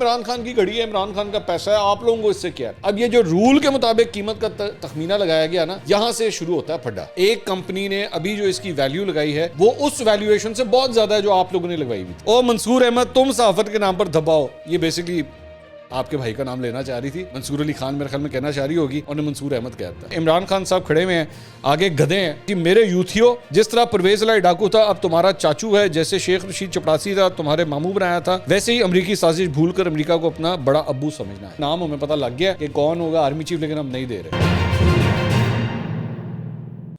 عمران خان کی گھڑی ہے، عمران خان کا پیسہ ہے، آپ لوگوں کو اس سے کیا ہے؟ اب یہ جو رول کے مطابق قیمت کا تخمینہ لگایا گیا نا، یہاں سے شروع ہوتا ہے پھڈا۔ ایک کمپنی نے ابھی جو اس کی ویلیو لگائی ہے وہ اس ویلیویشن سے بہت زیادہ ہے جو آپ لوگوں نے لگوائی ہوئی تھی۔ او منصور احمد، تم صحافت کے نام پر دباؤ، یہ بیسیکلی آپ کے بھائی کا نام لینا چاہ رہی تھی، منصور علی خان میرے خیال میں کہنا چاہ رہی ہوگی، اور نے منصور احمد کہتا ہے۔ عمران خان صاحب کھڑے ہوئے ہیں، آگے گدھے ہیں کہ میرے یوتھیو، جس طرح پرویز الہی ڈاکو تھا اب تمہارا چاچو ہے، جیسے شیخ رشید چپڑاسی تھا تمہارے ماموں بنایا تھا، ویسے ہی امریکی سازش بھول کر امریکہ کو اپنا بڑا ابو سمجھنا ہے۔ نام ہمیں پتہ لگ گیا کہ کون ہوگا آرمی چیف، لیکن ہم نہیں دے رہے۔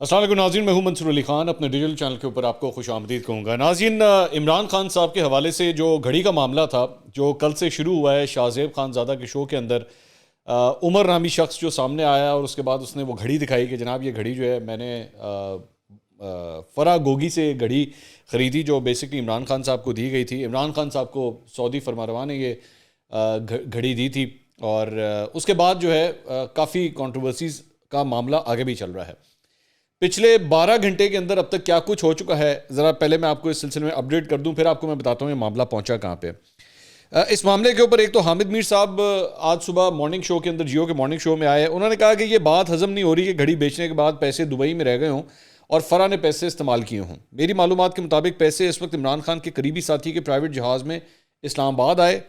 السلام علیکم ناظرین، میں ہوں منصور علی خان، اپنے ڈیجیٹل چینل کے اوپر آپ کو خوش آمدید کہوں گا۔ ناظرین، عمران خان صاحب کے حوالے سے جو گھڑی کا معاملہ تھا جو کل سے شروع ہوا ہے شاہ زیب خان زادہ کے شو کے اندر، عمر نامی شخص جو سامنے آیا اور اس کے بعد اس نے وہ گھڑی دکھائی کہ جناب یہ گھڑی جو ہے میں نے فرا گوگی سے گھڑی خریدی جو بیسکلی عمران خان صاحب کو دی گئی تھی۔ عمران خان صاحب کو سعودی فرمانروا نے یہ گھڑی دی تھی، اور اس کے بعد جو ہے کافی کنٹروورسیز کا معاملہ آگے بھی چل رہا ہے۔ پچھلے 12 گھنٹے کے اندر اب تک کیا کچھ ہو چکا ہے، ذرا پہلے میں آپ کو اس سلسلے میں اپڈیٹ کر دوں، پھر آپ کو میں بتاتا ہوں یہ معاملہ پہنچا کہاں پہ۔ اس معاملے کے اوپر ایک تو حامد میر صاحب آج صبح مارننگ شو کے اندر، جیو کے مارننگ شو میں آئے، انہوں نے کہا کہ یہ بات ہضم نہیں ہو رہی کہ گھڑی بیچنے کے بعد پیسے دبئی میں رہ گئے ہوں اور فرا نے پیسے استعمال کیے ہوں۔ میری معلومات کے مطابق پیسے اس وقت عمران خان کے قریبی ساتھی کے پرائیویٹ جہاز میں اسلام آباد آئے۔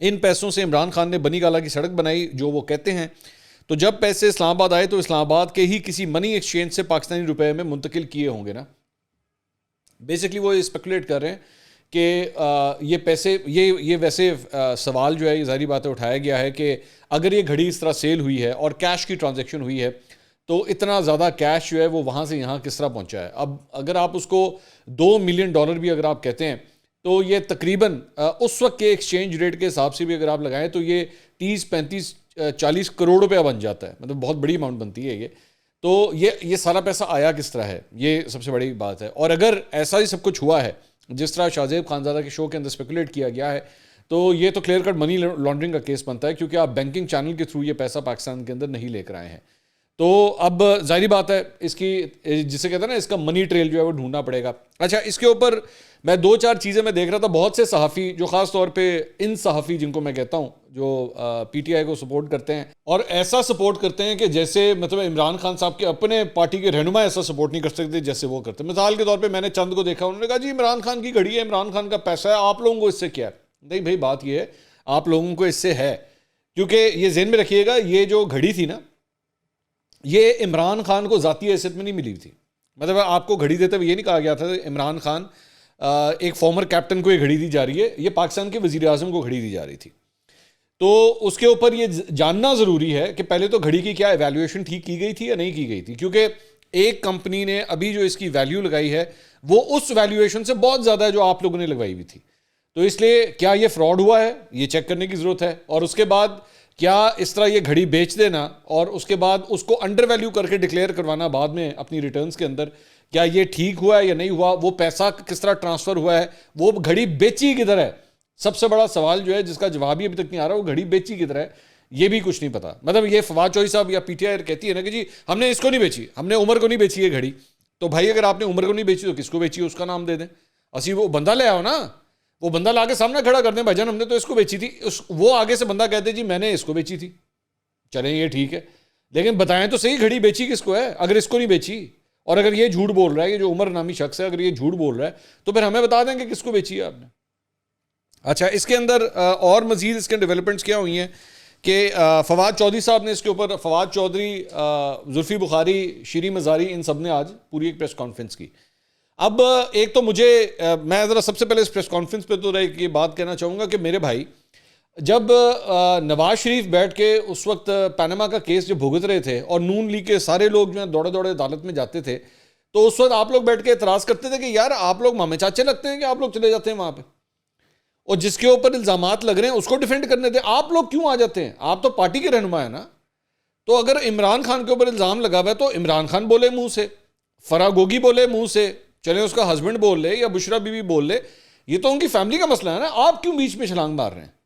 ان پیسوں سے عمران خان نے بنی گالہ کی سڑک بنائی جو وہ کہتے ہیں، تو جب پیسے اسلام آباد آئے تو اسلام آباد کے ہی کسی منی ایکسچینج سے پاکستانی روپے میں منتقل کیے ہوں گے نا۔ بیسکلی وہ اسپیکولیٹ کر رہے ہیں کہ یہ پیسے، یہ ویسے سوال جو ہے یہ ظاہری بات ہے اٹھایا گیا ہے کہ اگر یہ گھڑی اس طرح سیل ہوئی ہے اور کیش کی ٹرانزیکشن ہوئی ہے تو اتنا زیادہ کیش جو ہے وہ وہاں سے یہاں کس طرح پہنچا ہے۔ اب اگر آپ اس کو $2 ملین بھی اگر آپ کہتے ہیں تو یہ تقریباً اس وقت کے ایکسچینج ریٹ کے حساب سے بھی اگر آپ لگائیں تو یہ 30-35-40 کروڑ روپیہ بن جاتا ہے، مطلب بہت بڑی اماؤنٹ بنتی ہے یہ۔ تو یہ سارا پیسہ آیا کس طرح ہے، یہ سب سے بڑی بات ہے۔ اور اگر ایسا ہی سب کچھ ہوا ہے جس طرح شاہ زیب خان زادہ کے شو کے اندر اسپیکولیٹ کیا گیا ہے تو یہ تو کلیئر کٹ منی لانڈرنگ کا کیس بنتا ہے، کیونکہ آپ بینکنگ چینل کے تھرو یہ پیسہ پاکستان کے اندر نہیں لے کر آئے ہیں۔ تو اب ظاہری بات ہے اس کی، جسے کہتے ہیں نا، اس کا منی ٹریل جو ہے وہ ڈھونڈنا پڑے گا۔ اچھا، اس کے اوپر میں 2-4 چیزیں میں دیکھ رہا تھا، بہت سے صحافی جو خاص طور پہ ان صحافی جن کو میں کہتا ہوں جو پی ٹی آئی کو سپورٹ کرتے ہیں اور ایسا سپورٹ کرتے ہیں کہ جیسے مطلب عمران خان صاحب کے اپنے پارٹی کے رہنما ایسا سپورٹ نہیں کر سکتے جیسے وہ کرتے ہیں۔ مثال کے طور پہ میں نے چند کو دیکھا، انہوں نے کہا جی عمران خان کی گھڑی ہے، عمران خان کا پیسہ ہے، آپ لوگوں کو اس سے کیا ہے؟ نہیں بھائی، بات یہ ہے آپ لوگوں کو اس سے ہے، کیونکہ یہ ذہن میں رکھیے گا یہ جو گھڑی تھی نا یہ عمران خان کو ذاتی حیثیت میں نہیں ملی تھی۔ مطلب آپ کو گھڑی دیتے ہوئے یہ نہیں کہا گیا تھا کہ عمران خان ایک فارمر کیپٹن کو یہ گھڑی دی جا رہی ہے، یہ پاکستان کے وزیر اعظم کو گھڑی دی جا رہی تھی۔ تو اس کے اوپر یہ جاننا ضروری ہے کہ پہلے تو گھڑی کی کیا ایویلیویشن ٹھیک کی گئی تھی یا نہیں کی گئی تھی، کیونکہ ایک کمپنی نے ابھی جو اس کی ویلیو لگائی ہے وہ اس ویلیویشن سے بہت زیادہ ہے جو آپ لوگوں نے لگوائی ہوئی تھی۔ تو اس لیے کیا یہ فراڈ ہوا ہے، یہ چیک کرنے کی ضرورت ہے، اور اس کے بعد کیا اس طرح یہ گھڑی بیچ دینا اور اس کے بعد اس کو انڈر ویلیو کر کے ڈکلیئر کروانا بعد میں اپنی ریٹرنز کے اندر، کیا یہ ٹھیک ہوا ہے یا نہیں ہوا، وہ پیسہ کس طرح ٹرانسفر ہوا ہے، وہ گھڑی بیچی کدھر ہے، سب سے بڑا سوال جو ہے جس کا جواب ہی ابھی تک نہیں آ رہا، وہ گھڑی بیچی کدھر ہے یہ بھی کچھ نہیں پتا۔ مطلب یہ فواد چوہدری صاحب یا پی ٹی آئی کہتی ہے نا کہ جی ہم نے اس کو نہیں بیچی، ہم نے عمر کو نہیں بیچی یہ گھڑی، تو بھائی اگر آپ نے عمر کو نہیں بیچی تو کس کو بیچی، اس کا نام دے دیں، اسی وہ بندہ لے آؤ نا، وہ بندہ لا کے سامنے کھڑا کر دیں، بھائی جان ہم نے تو اس کو بیچی تھی، وہ آگے سے بندہ کہتے جی میں نے اس کو بیچی تھی، چلیں یہ ٹھیک ہے، لیکن بتائیں تو صحیح گھڑی بیچی کس کو ہے اگر اس کو نہیں بیچی، اور اگر یہ جھوٹ بول رہا ہے، یہ جو عمر نامی شخص ہے اگر یہ جھوٹ بول رہا ہے تو پھر ہمیں بتا دیں کہ کس کو بیچی ہے آپ نے۔ اچھا، اس کے اندر اور مزید اس کے ڈیولپمنٹس کیا ہوئی ہیں کہ فواد چوہدری صاحب نے اس کے اوپر، فواد چوہدری، زلفی بخاری، شیریں مزاری، ان سب نے آج پوری ایک پریس کانفرنس کی۔ اب ایک تو میں ذرا سب سے پہلے اس پریس کانفرنس پہ تو یہ بات کہنا چاہوں گا کہ میرے بھائی، جب نواز شریف بیٹھ کے اس وقت پیناما کا کیس جو بھگت رہے تھے اور نون لیگ کے سارے لوگ جو ہیں دوڑے دوڑے عدالت میں جاتے تھے، تو اس وقت آپ لوگ بیٹھ کے اعتراض کرتے تھے کہ یار آپ لوگ مامے چاچے لگتے ہیں کہ آپ لوگ چلے جاتے ہیں وہاں پہ، اور جس کے اوپر الزامات لگ رہے ہیں اس کو ڈیفینڈ کرنے تھے، آپ لوگ کیوں آ جاتے ہیں، آپ تو پارٹی کے رہنما ہیں نا۔ تو اگر عمران خان کے اوپر الزام لگا ہوا ہے تو عمران خان بولے منہ سے، فرا گوگی بولے منہ سے، چلیں اس کا ہسبینڈ بول لے یا بشرا بی بی بول لے، یہ تو ان کی فیملی کا مسئلہ ہے نا، آپ کیوں بیچ میں چھلانگ مار رہے ہیں؟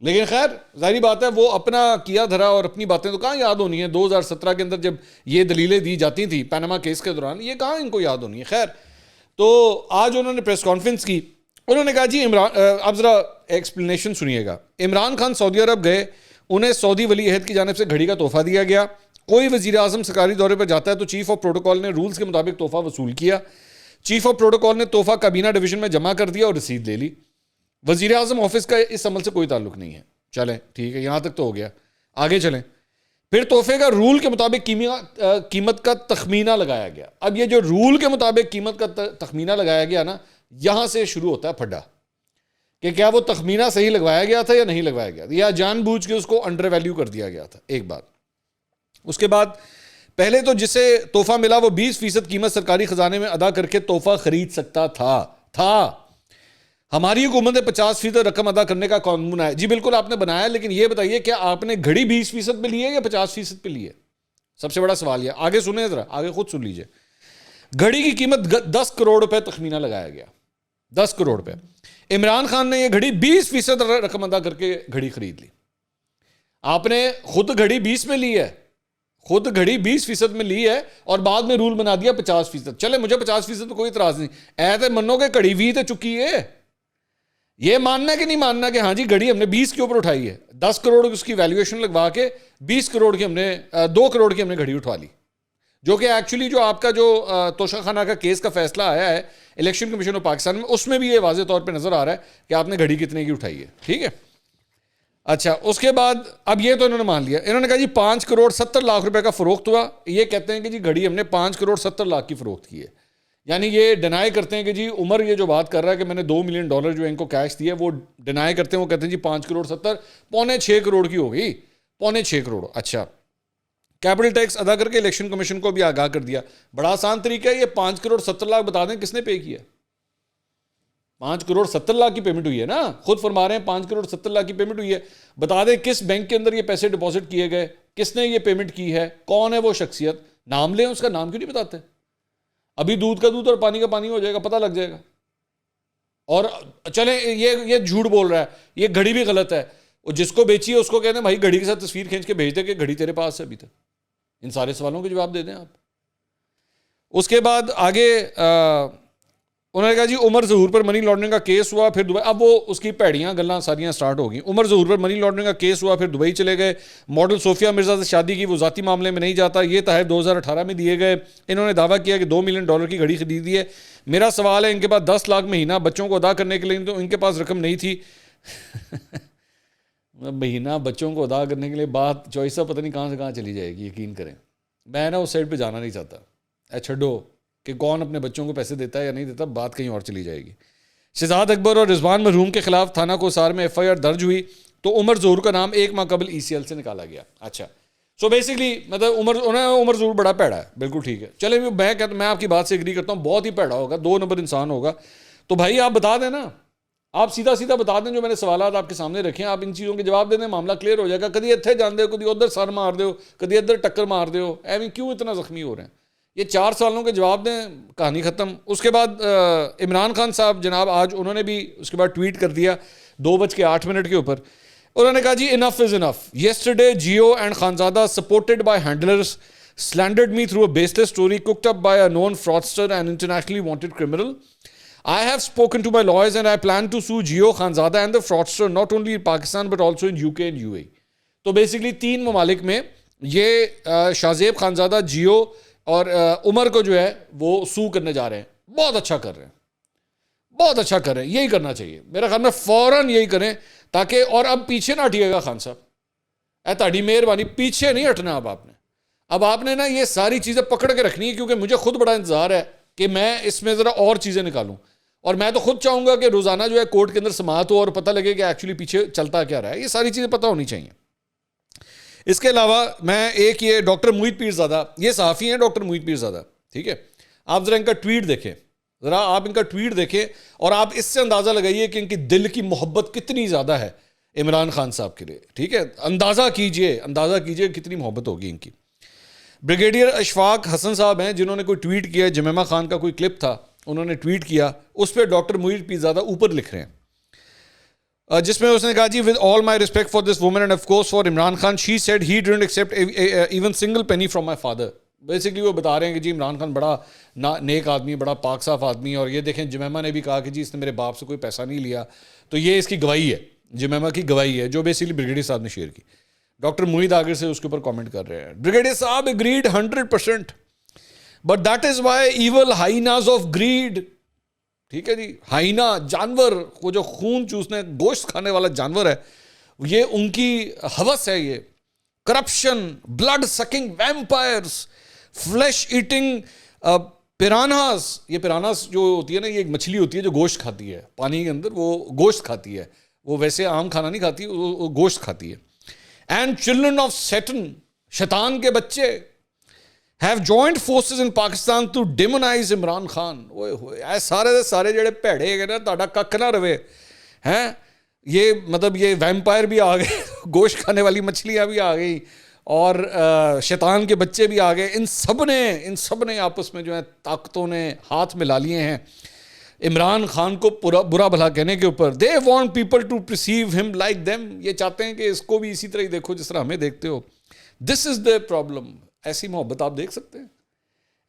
لیکن خیر ظاہری بات ہے وہ اپنا کیا دھرا اور اپنی باتیں تو کہاں یاد ہونی ہیں، 2017 کے اندر جب یہ دلیلیں دی جاتی تھیں پیناما کیس کے دوران، یہ کہاں ان کو یاد ہونی ہے۔ خیر، تو آج انہوں نے پریس کانفرنس کی انہوں نے کہا جی عمران، آپ ذرا ایکسپلینیشن سنیے گا. عمران خان سعودی عرب گئے, انہیں سعودی ولی عہد کی جانب سے گھڑی کا تحفہ دیا گیا. کوئی وزیر اعظم سرکاری دورے پر جاتا ہے تو چیف آف پروٹوکال نے رولز کے مطابق تحفہ وصول کیا. چیف آف پروٹوکال نے تحفہ کابینہ ڈویژن میں جمع کر دیا اور رسید لے لی. وزیر اعظم آفس کا اس عمل سے کوئی تعلق نہیں ہے. چلیں ٹھیک ہے, یہاں تک تو ہو گیا. آگے چلیں. پھر تحفے کا رول کے مطابق قیمت کا تخمینہ لگایا گیا. اب یہ جو رول کے مطابق قیمت کا تخمینہ لگایا گیا نا, یہاں سے شروع ہوتا ہے پھڈا کہ کیا وہ تخمینہ صحیح لگوایا گیا تھا یا نہیں لگوایا گیا تھا, یا جان بوجھ کے اس کو انڈر ویلیو کر دیا گیا تھا. ایک بات. اس کے بعد پہلے تو جسے تحفہ ملا وہ 20% قیمت سرکاری خزانے میں ادا کر کے تحفہ خرید سکتا تھا. ہماری حکومت نے 50% رقم ادا کرنے کا قانون بنایا. جی بالکل آپ نے بنایا, لیکن یہ بتائیے کیا آپ نے گھڑی 20% پہ لی ہے یا 50% پہ لی ہے؟ سب سے بڑا سوال یہ. آگے سنیں ذرا, آگے خود سن لیجئے. گھڑی کی قیمت 10 کروڑ روپے تخمینہ لگایا گیا. 10 کروڑ روپے. عمران خان نے یہ گھڑی 20% رقم ادا کر کے گھڑی خرید لی. آپ نے خود گھڑی 20 میں لی ہے, خود گھڑی 20% میں لی ہے اور بعد میں رول بنا دیا 50%. چلے مجھے 50% تو کوئی اعتراض نہیں, ایسے منو کہ گھڑی بھی تو چکی ہے. یہ ماننا کہ نہیں ماننا کہ ہاں جی گھڑی ہم نے 20 کے اوپر اٹھائی ہے, 10 کروڑ اس کی ویلیویشن لگوا کے 20 کروڑ کی ہم نے 2 کروڑ کی ہم نے گھڑی اٹھوا لی, جو کہ ایکچولی جو آپ کا جو توشہ خانہ کا کیس کا فیصلہ آیا ہے الیکشن کمیشن آف پاکستان میں, اس میں بھی یہ واضح طور پہ نظر آ رہا ہے کہ آپ نے گھڑی کتنے کی اٹھائی ہے. ٹھیک ہے. اچھا اس کے بعد اب یہ تو انہوں نے مان لیا. انہوں نے کہا جی 5 کروڑ 70 لاکھ روپے کا فروخت ہوا. یہ کہتے ہیں کہ جی گھڑی ہم نے 5 کروڑ 70 لاکھ کی فروخت کی ہے. یعنی یہ ڈینائی کرتے ہیں کہ جی عمر یہ جو بات کر رہا ہے کہ میں نے $2 ملین جو ان کو کیش دیا, وہ ڈینائی کرتے ہیں. وہ کہتے ہیں جی 5 کروڑ 70 پونے 6 کروڑ کی ہو گئی, پونے 6 کروڑ. اچھا کیپٹل ٹیکس ادا کر کے الیکشن کمیشن کو بھی آگاہ کر دیا. بڑا آسان طریقہ ہے, یہ 5 کروڑ 70 لاکھ بتا دیں کس نے پے کیا. 5 کروڑ 70 لاکھ کی پیمنٹ ہوئی ہے نا, خود فرما رہے ہیں 5 کروڑ 70 لاکھ کی پیمنٹ ہوئی ہے. بتا دیں کس بینک کے اندر یہ پیسے ڈپازٹ کیے گئے, کس نے یہ پیمنٹ کی ہے, کون ہے وہ شخصیت. نام لیں, اس کا نام کیوں نہیں بتاتے؟ ابھی دودھ کا دودھ اور پانی کا پانی ہو جائے گا, پتہ لگ جائے گا. اور چلیں یہ جھوٹ بول رہا ہے, یہ گھڑی بھی غلط ہے. جس کو بیچی ہے اس کو کہتے ہیں بھائی گھڑی کے ساتھ تصویر کھینچ کے بھیج دے کہ گھڑی تیرے پاس ہے ابھی تک. ان سارے سوالوں کے جواب دے دیں آپ. اس کے بعد آگے انہوں نے کہا جی عمر ظہور پر منی لانڈرنگ کا کیس ہوا, پھر دبئی. اب وہ اس کی پیڑیاں گلاں ساریاں سٹارٹ ہو گئیں. عمر ظہور پر منی لانڈرنگ کا کیس ہوا, پھر دبئی چلے گئے. ماڈل صوفیہ مرزا سے شادی کی, وہ ذاتی معاملے میں نہیں جاتا. یہ تحائف 2018 میں دیے گئے. انہوں نے دعویٰ کیا کہ $2 ملین کی گھڑی خریدی ہے. میرا سوال ہے ان کے پاس 10 لاکھ مہینہ بچوں کو ادا کرنے کے لیے تو ان کے پاس رقم نہیں تھی. مہینہ بچوں کو ادا کرنے کے لیے بات چوائسا پتہ نہیں کہاں سے کہاں چلی جائے گی. یقین کریں میں نا اس سائڈ پہ جانا نہیں چاہتا. چھڈو کہ کون اپنے بچوں کو پیسے دیتا ہے یا نہیں دیتا, بات کہیں اور چلی جائے گی. شہزاد اکبر اور رضوان مرحوم کے خلاف تھانہ کوسار میں FIR درج ہوئی تو عمر ظہور کا نام 1 ماہ قبل ECL سے نکالا گیا. اچھا سو بیسکلی مطلب عمر ظہور بڑا پیڑا ہے. بالکل ٹھیک ہے. چلے میں آپ کی بات سے ایگری کرتا ہوں, بہت ہی پیڑا ہوگا, 2 نمبر انسان ہوگا. تو بھائی آپ بتا دیں نا, آپ سیدھا سیدھا بتا دیں. جو میں نے سوالات آپ کے سامنے رکھے ہیں آپ ان چیزوں کے جواب دے دیں, معاملہ کلیئر ہو جائے گا. کدی اتنے جان دے, کدی ادھر سر مار دو, کدی ادھر ٹکر مار دو. ایویں کیوں اتنا زخمی ہو رہے ہیں؟ یہ 4 سوالوں کے جواب دیں, کہانی ختم. اس کے بعد عمران خان صاحب جناب آج انہوں نے بھی اس کے بعد ٹویٹ کر دیا 2:08 کے اوپر. انہوں نے کہا جی enough is enough. Yesterday Geo and Khanzada supported by handlers slandered me through a baseless story cooked up by a known fraudster and internationally wanted criminal. I have spoken to my lawyers and I plan to sue Jio Khanzada and the fraudster not only in Pakistan but also in UK and UAE. تو basically 3 ممالک میں یہ شاہزیب خانزادہ, جیو اور عمر کو جو ہے وہ سو کرنے جا رہے ہیں. بہت اچھا کر رہے ہیں, بہت اچھا کر رہے ہیں. یہی کرنا چاہیے میرے خیال میں, فوراً یہی کریں تاکہ. اور اب پیچھے نہ ہٹیے گا خان صاحب, اے تہاڈی مہربانی پیچھے نہیں ہٹنا. اب آپ نے نا یہ ساری چیزیں پکڑ کے رکھنی ہے, کیونکہ مجھے خود بڑا انتظار ہے کہ میں اس میں ذرا اور چیزیں نکالوں. اور میں تو خود چاہوں گا کہ روزانہ جو ہے کورٹ کے اندر سماعت ہو اور پتہ لگے کہ ایکچولی پیچھے چلتا کیا رہا ہے. یہ ساری چیزیں پتہ ہونی چاہیے. اس کے علاوہ میں ایک یہ ڈاکٹر محیط پیرزادہ, یہ صحافی ہیں ڈاکٹر محیط پیرزادہ, ٹھیک ہے. آپ ذرا ان کا ٹویٹ دیکھیں, ذرا آپ ان کا ٹویٹ دیکھیں اور آپ اس سے اندازہ لگائیے کہ ان کی دل کی محبت کتنی زیادہ ہے عمران خان صاحب کے لیے. ٹھیک ہے, اندازہ کیجئے کتنی محبت ہوگی ان کی. بریگیڈیئر اشفاق حسن صاحب ہیں جنہوں نے کوئی ٹویٹ کیا, جمیمہ خان کا کوئی کلپ تھا, انہوں نے ٹویٹ کیا, اس پہ ڈاکٹر محیط پیرزادہ اوپر لکھ رہے ہیں, جس میں اس نے کہا جی with all my respect for this woman and of course for Imran Khan, she said he didn't accept even single penny from my father. Basically وہ بتا رہے ہیں کہ جی عمران خان بڑا نیک آدمی ہے, بڑا پاک صاف آدمی ہے, اور یہ دیکھیں جمیمہ نے بھی کہا کہ جی اس نے میرے باپ سے کوئی پیسہ نہیں لیا. تو یہ اس کی گواہی ہے, جمیمہ کی گواہی ہے, جو بیسکلی بریگیڈیئر صاحب نے شیئر کی. ڈاکٹر موید آگے سے اس کے اوپر کامنٹ کر رہے ہیں, بریگیڈیئر صاحب agreed 100%, but that is why evil hyenas of greed. ٹھیک ہے جی, ہائینا جانور, وہ جو خون چوسنے گوشت کھانے والا جانور ہے, یہ ان کی ہوس ہے. یہ corruption, blood sucking vampires, flesh eating piranhas. یہ پیراناز جو ہوتی ہے نا, یہ ایک مچھلی ہوتی ہے جو گوشت کھاتی ہے پانی کے اندر, وہ گوشت کھاتی ہے, وہ ویسے عام کھانا نہیں کھاتی, وہ گوشت کھاتی ہے. اینڈ چلڈرن آف سیٹن, شیطان کے بچے, have joined forces in Pakistan to demonize Imran Khan. اے سارے جڑے بھڑے ہیں نا, تہاڈا ککھ نہ رہے ہیں. یہ مطلب یہ ویمپائر بھی آ گئے, گوشت کھانے والی مچھلیاں بھی آ گئی, اور شیطان کے بچے بھی آ گئے. ان سب نے آپس میں جو ہے طاقتوں نے ہاتھ ملا لیے ہیں عمران خان کو برا بھلا کہنے کے اوپر. They want people to perceive him like them. یہ چاہتے ہیں کہ اس کو بھی اسی طرح ہی دیکھو جس طرح ہمیں دیکھتے ہو. This is the problem. ایسی محبت آپ دیکھ سکتے ہیں,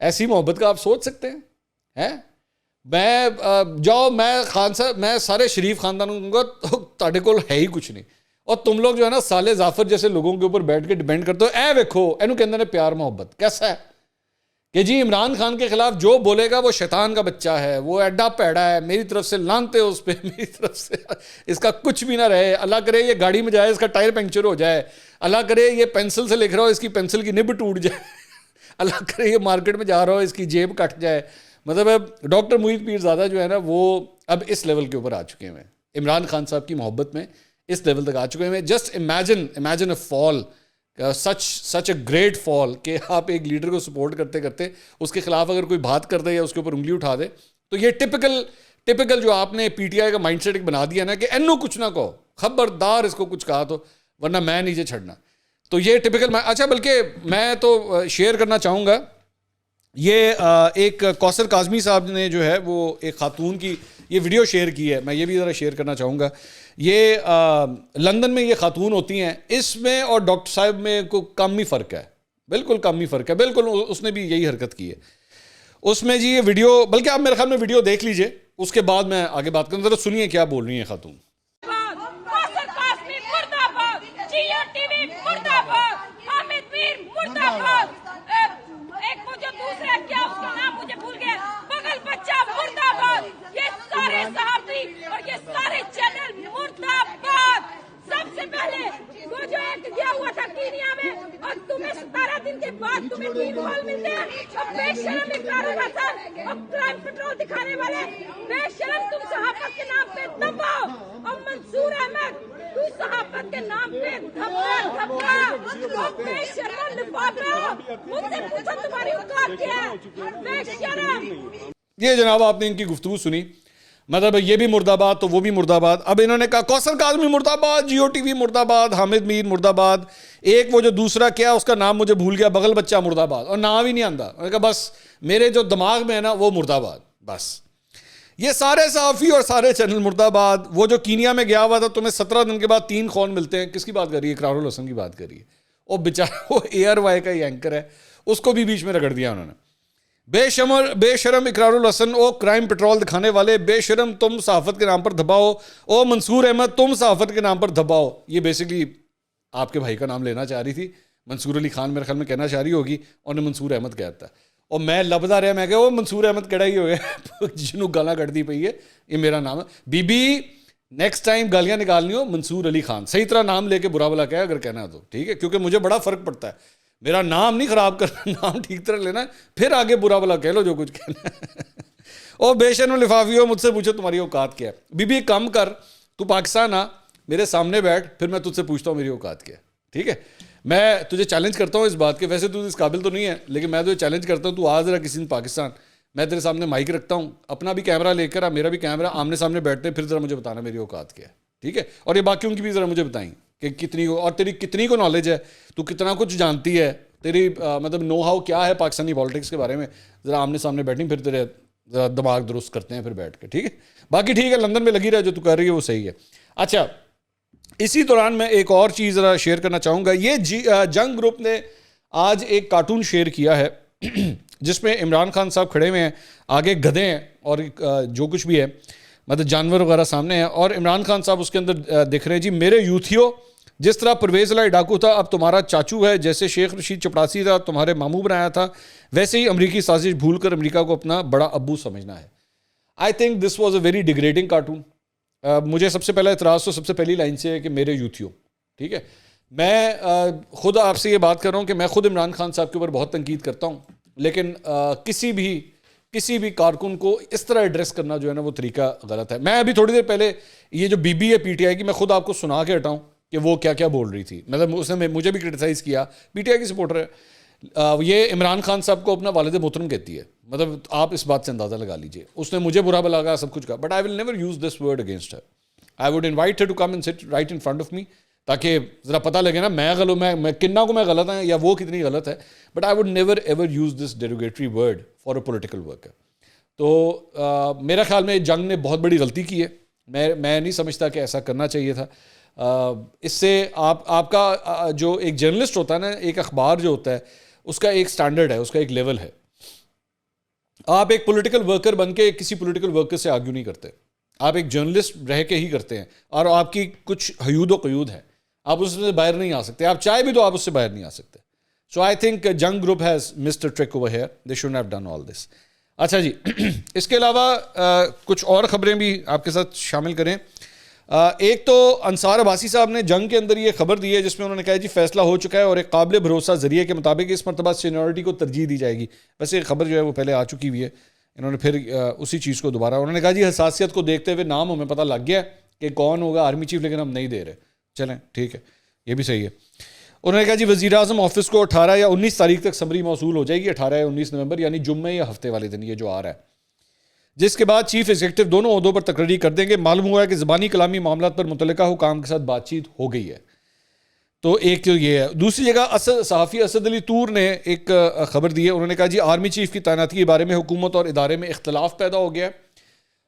ایسی محبت کا آپ سوچ سکتے ہیں. میں خان صاحب, میں سارے شریف خاندانوں کو کہوں گا تاڑے کول ہے ہی کچھ نہیں, اور تم لوگ جو ہے نا سالے ظافر جیسے لوگوں کے اوپر بیٹھ کے ڈیپینڈ کرتے ہو. اے ویکھو اینو کہندے نے پیار محبت. کیسا ہے کہ جی عمران خان کے خلاف جو بولے گا وہ شیطان کا بچہ ہے, وہ ایڈا پیڑا ہے, میری طرف سے لانتے ہو اس پہ, میری طرف سے اس کا کچھ بھی نہ رہے. اللہ کرے یہ گاڑی میں جائے, اس کا ٹائر پنکچر ہو جائے. اللہ کرے یہ پینسل سے لکھ رہا ہو, اس کی پینسل کی نب ٹوٹ جائے. اللہ کرے یہ مارکیٹ میں جا رہا ہو, اس کی جیب کٹ جائے. مطلب ڈاکٹر موید پیرزادہ جو ہے نا, وہ اب اس لیول کے اوپر آ چکے ہیں, عمران خان صاحب کی محبت میں اس لیول تک آ چکے ہیں. Just imagine a fall, such a great fall, کہ آپ ایک لیڈر کو سپورٹ کرتے کرتے اس کے خلاف اگر کوئی بات کر دے یا اس کے اوپر انگلی اٹھا دے, تو یہ ٹپکل جو آپ نے پی ٹی آئی کا مائنڈ سیٹ بنا دیا نا کہ اینو کچھ نہ کہو, خبردار اس کو کچھ کہا تو ورنہ میں نیچے چھڑنا. تو یہ ٹپکل. اچھا بلکہ میں تو شیئر کرنا چاہوں گا, یہ ایک کوثر کاظمی صاحب نے جو ہے وہ ایک خاتون کی یہ ویڈیو شیئر کی ہے, میں یہ بھی ذرا شیئر کرنا چاہوں گا. یہ لندن میں یہ خاتون ہوتی ہیں, اس میں اور ڈاکٹر صاحب میں کو کم ہی فرق ہے, بالکل کم ہی فرق ہے, بالکل اس نے بھی یہی حرکت کی ہے. اس میں جی یہ ویڈیو, بلکہ آپ میرے خیال میں ویڈیو دیکھ لیجئے, اس کے بعد میں آگے بات کروں. ذرا سنیے کیا بول رہی ہیں خاتون. سب سے پہلے وہ جو ایک دیا ہوا تھا کینیا میں, اور تمہیں 17 دن کے بعد تمہیں 3 ہال ملتے ہیں, اور بے شرم اقرار حسن اور کرائم پٹرول دکھانے والے بے شرم, تم صحافت کے نام پہ دباؤ. اور منصور احمد, تو صحافت کے نام پہ دھبا اور بے شرم لفافہ, مجھ سے پوچھو تمہاری اوقات کیا ہے, بے شرم. یہ جناب آپ نے ان کی گفتگو سنی, مطلب یہ بھی مرد آباد تو وہ بھی مرد آباد. اب انہوں نے کہا کوثر کاظمی مرد آباد, جیو ٹی وی مرد آباد, حامد میر مرد آباد, ایک وہ جو دوسرا کیا اس کا نام مجھے بھول گیا, بغل بچہ مرد آباد, اور نام ہی نہیں آتا. انہوں نے کہا بس میرے جو دماغ میں ہے نا وہ مرد آباد. بس یہ سارے صحافی اور سارے چینل مرد آباد. وہ جو کینیا میں گیا ہوا تھا, تمہیں 17 دن کے بعد 3 خون ملتے ہیں, کس کی بات کر رہی ہے؟ اقرار الحسن کی بات کر رہی ہے. وہ بیچارہ وہ ARY کا ہی اینکر ہے, اس کو بھی بیچ میں رگڑ دیا انہوں نے. بے شرم اقرار الحسن, او کرائم پٹرول دکھانے والے, بے شرم تم صحافت کے نام پر دباؤ, او منصور احمد تم صحافت کے نام پر دباؤ. یہ بیسکلی آپ کے بھائی کا نام لینا چاہ رہی تھی, منصور علی خان میرے خیال میں کہنا چاہ رہی ہوگی, اور نے منصور احمد کہتا ہے. اور میں لبدا رہا, میں کہ وہ منصور احمد کہڑا ہی ہو گیا جنوں گالاں کٹ دی پئی ہے, یہ میرا نام ہے. بی بی نیکسٹ ٹائم گالیاں نکالنی ہو منصور علی خان, صحیح طرح نام لے کے برا بلا کہے اگر کہنا ہے تو, ٹھیک ہے, کیونکہ مجھے بڑا فرق پڑتا ہے. میرا نام نہیں خراب کرنا, نام ٹھیک طرح لینا ہے, پھر آگے برا بلا کہہ لو جو کچھ کہنا ہے. او بے شرم لفافی ہو, مجھ سے پوچھو تمہاری اوقات کیا ہے. بی بی کم کر, تو پاکستان آ, میرے سامنے بیٹھ, پھر میں تجھ سے پوچھتا ہوں میری اوقات کیا ہے. ٹھیک ہے, میں تجھے چیلنج کرتا ہوں اس بات کے, ویسے تو اس قابل تو نہیں ہے, لیکن میں تجھے چیلنج کرتا ہوں, تو آ ذرا کسی دن پاکستان, میں تیرے سامنے مائک رکھتا ہوں, اپنا بھی کیمرہ لے کر, میرا بھی کیمرہ, آمنے سامنے بیٹھتے ہیں, پھر ذرا مجھے بتانا میری اوقات کیا ہے. ٹھیک ہے, اور یہ باقیوں کی بھی ذرا مجھے بتائیں کہ کتنی, اور تیری کتنی کو نالج ہے, تو کتنا کچھ جانتی ہے, تیری مطلب نو ہاؤ کیا ہے پاکستانی پالیٹکس کے بارے میں. ذرا آمنے سامنے بیٹھیں, پھر تیرے ذرا دماغ درست کرتے ہیں پھر بیٹھ کے. ٹھیک ہے, باقی ٹھیک ہے, لندن میں لگی رہے, جو تو کر رہی ہے وہ صحیح ہے. اچھا, اسی دوران میں ایک اور چیز ذرا شیئر کرنا چاہوں گا. یہ جنگ گروپ نے آج ایک کارٹون شیئر کیا ہے, جس میں عمران خان صاحب کھڑے ہوئے ہیں, آگے گدھے ہیں اور جو کچھ بھی ہے مطلب جانور وغیرہ سامنے ہیں, اور عمران خان صاحب اس کے اندر دکھ رہے ہیں, جی میرے یوتھیو, جس طرح پرویز الہی ڈاکو تھا اب تمہارا چاچو ہے, جیسے شیخ رشید چپڑاسی تھا تمہارے ماموں بنایا تھا, ویسے ہی امریکی سازش بھول کر امریکہ کو اپنا بڑا ابو سمجھنا ہے. I think this was a very degrading cartoon. مجھے سب سے پہلا اعتراض تو سب سے پہلی لائن سے ہے کہ میرے یوتھیو, ٹھیک ہے. میں خود آپ سے یہ بات کر رہا ہوں کہ میں خود عمران خان صاحب کے اوپر بہت تنقید کرتا ہوں, لیکن کسی بھی کارکن کو اس طرح ایڈریس کرنا جو ہے نا وہ طریقہ غلط ہے. میں ابھی تھوڑی دیر پہلے یہ جو بی بی ہے پی ٹی آئی کی, میں خود آپ کو سنا کے ہٹاؤں کہ وہ کیا کیا بول رہی تھی. مطلب اس نے مجھے بھی کرٹیسائز کیا, پی ٹی آئی کی سپورٹر ہے, یہ عمران خان صاحب کو اپنا والد محترم کہتی ہے. مطلب آپ اس بات سے اندازہ لگا لیجئے, اس نے مجھے برا بلا کہا, سب کچھ کہا, but I will never use this word against her. I would invite her to come and sit right in front of me, تاکہ ذرا پتہ لگے نا میں کنہ کو میں غلط ہیں یا وہ کتنی غلط ہے. But I would never ever use this derogatory word for a political worker. تو میرا خیال میں جنگ نے بہت بڑی غلطی کی ہے. میں نہیں سمجھتا کہ ایسا کرنا چاہیے تھا. اس سے آپ کا جو ایک جرنلسٹ ہوتا ہے نا, ایک اخبار جو ہوتا ہے اس کا ایک سٹینڈرڈ ہے, اس کا ایک لیول ہے. آپ ایک پولیٹیکل ورکر بن کے کسی پولیٹیکل ورکر سے آرگیو نہیں کرتے, آپ ایک جرنلسٹ رہ کے ہی کرتے ہیں, اور آپ کی کچھ حدود و قیود ہے, آپ اس سے باہر نہیں آ سکتے. آپ چاہے بھی تو آپ اس سے باہر نہیں آ سکتے. So I think Jang group has missed a trick over here, they shouldn't have done all this. اچھا جی, اس کے علاوہ کچھ اور خبریں بھی آپ کے ساتھ شامل کریں. ایک تو انصار عباسی صاحب نے جنگ کے اندر یہ خبر دی ہے جس میں انہوں نے کہا جی فیصلہ ہو چکا ہے اور ایک قابل بھروسہ ذریعے کے مطابق اس مرتبہ سینیورٹی کو ترجیح دی جائے گی. ویسے ایک خبر جو ہے وہ پہلے آ چکی ہوئی ہے, انہوں نے پھر اسی چیز کو دوبارہ, انہوں نے کہا جی حساسیت کو دیکھتے ہوئے نام ہمیں پتہ لگ گیا کہ کون ہوگا آرمی چیف, لیکن ہم نہیں دے رہے. چلیں ٹھیک ہے, یہ بھی صحیح ہے. انہوں نے کہا جی وزیر اعظم آفس کو 18 یا 19 تاریخ تک سمری موصول ہو جائے گی, 18 یا 19 نومبر یعنی جمعے یا ہفتے والے دن یہ جو آ رہا ہے, جس کے بعد چیف ایگزیکٹو دونوں عہدوں پر تقرری کر دیں گے. معلوم ہوا ہے کہ زبانی کلامی معاملات پر متعلقہ حکام کے ساتھ بات چیت ہو گئی ہے. تو ایک تو یہ ہے. دوسری جگہ صحافی اسد علی طور نے ایک خبر دی ہے. انہوں نے کہا جی آرمی چیف کی تعیناتی کے بارے میں حکومت اور ادارے میں اختلاف پیدا ہو گیا ہے.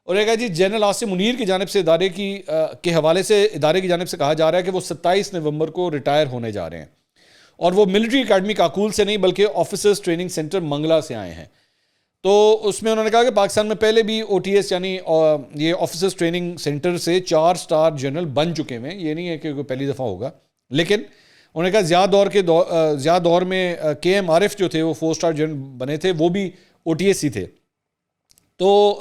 اور یہ کہا جی جنرل عاصم منیر کی جانب سے ادارے کے حوالے سے ادارے کی جانب سے کہا جا رہا ہے کہ وہ 27 نومبر کو ریٹائر ہونے جا رہے ہیں, اور وہ ملٹری اکیڈمی کاکول سے نہیں بلکہ آفیسرز ٹریننگ سینٹر منگلا سے آئے ہیں. تو اس میں انہوں نے کہا کہ پاکستان میں پہلے بھی او ٹی ایس یعنی یہ آفیسرز ٹریننگ سینٹر سے 4 سٹار جنرل بن چکے ہیں. یہ نہیں ہے کہ پہلی دفعہ ہوگا, لیکن انہوں نے کہا زیادہ دور میں کے ایم عارف جو تھے وہ 4 سٹار جنرل بنے تھے, وہ بھی او ٹی ایس ہی تھے. تو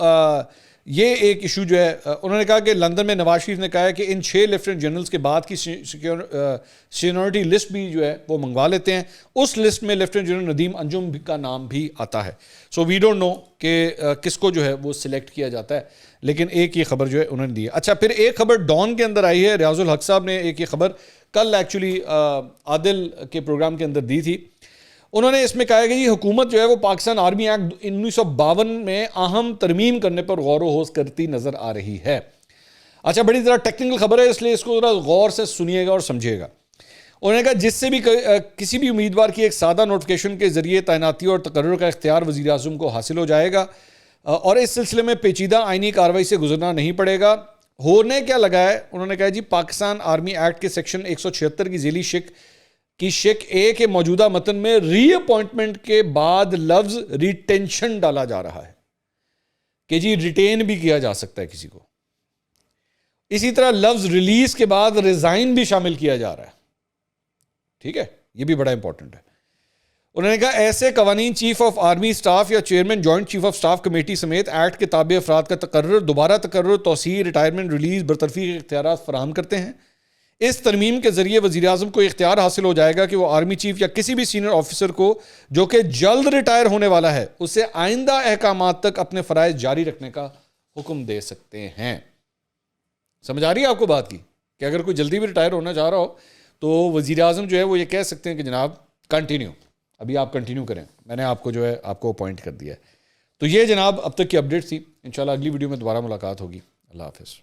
یہ ایک ایشو جو ہے. انہوں نے کہا کہ لندن میں نواز شریف نے کہا ہے کہ ان 6 لیفٹنٹ جنرلز کے بعد کی سینیورٹی لسٹ بھی جو ہے وہ منگوا لیتے ہیں. اس لسٹ میں لیفٹنٹ جنرل ندیم انجم کا نام بھی آتا ہے. سو وی ڈونٹ نو کہ کس کو جو ہے وہ سلیکٹ کیا جاتا ہے, لیکن ایک یہ خبر جو ہے انہوں نے دی ہے. اچھا, پھر ایک خبر ڈان کے اندر آئی ہے. ریاض الحق صاحب نے ایک یہ خبر کل ایکچولی عادل کے پروگرام کے اندر دی تھی. انہوں نے اس میں کہا کہ یہ حکومت جو ہے وہ پاکستان آرمی ایکٹ 1952 میں اہم ترمیم کرنے پر غور و خوض کرتی نظر آ رہی ہے. اچھا, بڑی ذرا ٹیکنیکل خبر ہے, اس لیے اس کو ذرا غور سے سنیے گا اور سمجھیے گا. انہوں نے کہا جس سے بھی کسی بھی امیدوار کی ایک سادہ نوٹیفکیشن کے ذریعے تعیناتی اور تقرر کا اختیار وزیر اعظم کو حاصل ہو جائے گا, اور اس سلسلے میں پیچیدہ آئینی کارروائی سے گزرنا نہیں پڑے گا. ہونے کیا لگا ہے, انہوں نے کہا جی پاکستان آرمی ایکٹ کے سیکشن 176 کی ذیلی شق اے کے موجودہ متن میں ری اپوائنٹمنٹ کے بعد لفظ ریٹینشن ڈالا جا رہا ہے کہ جی ریٹین بھی کیا جا سکتا ہے کسی کو. اسی طرح لفظ ریلیز کے بعد ریزائن بھی شامل کیا جا رہا ہے. ٹھیک ہے, یہ بھی بڑا امپورٹنٹ ہے. انہوں نے کہا ایسے قوانین چیف آف آرمی سٹاف یا chairman joint chief of staff committee سمیت ایکٹ کے تابع افراد کا تقرر, دوبارہ تقرر, توسیع, ریٹائرمنٹ, ریلیز, برطرفی کے اختیارات فراہم کرتے ہیں. اس ترمیم کے ذریعے وزیر اعظم کو اختیار حاصل ہو جائے گا کہ وہ آرمی چیف یا کسی بھی سینئر آفیسر کو جو کہ جلد ریٹائر ہونے والا ہے اسے آئندہ احکامات تک اپنے فرائض جاری رکھنے کا حکم دے سکتے ہیں. سمجھ آ رہی ہے آپ کو بات کی, کہ اگر کوئی جلدی بھی ریٹائر ہونا چاہ رہا ہو تو وزیر اعظم جو ہے وہ یہ کہہ سکتے ہیں کہ جناب کنٹینیو, ابھی آپ کنٹینیو کریں, میں نے آپ کو جو ہے آپ کو اپوائنٹ کر دیا ہے. تو یہ جناب اب تک کی اپڈیٹ تھی. انشاءاللہ اگلی ویڈیو میں دوبارہ ملاقات ہوگی. اللہ حافظ.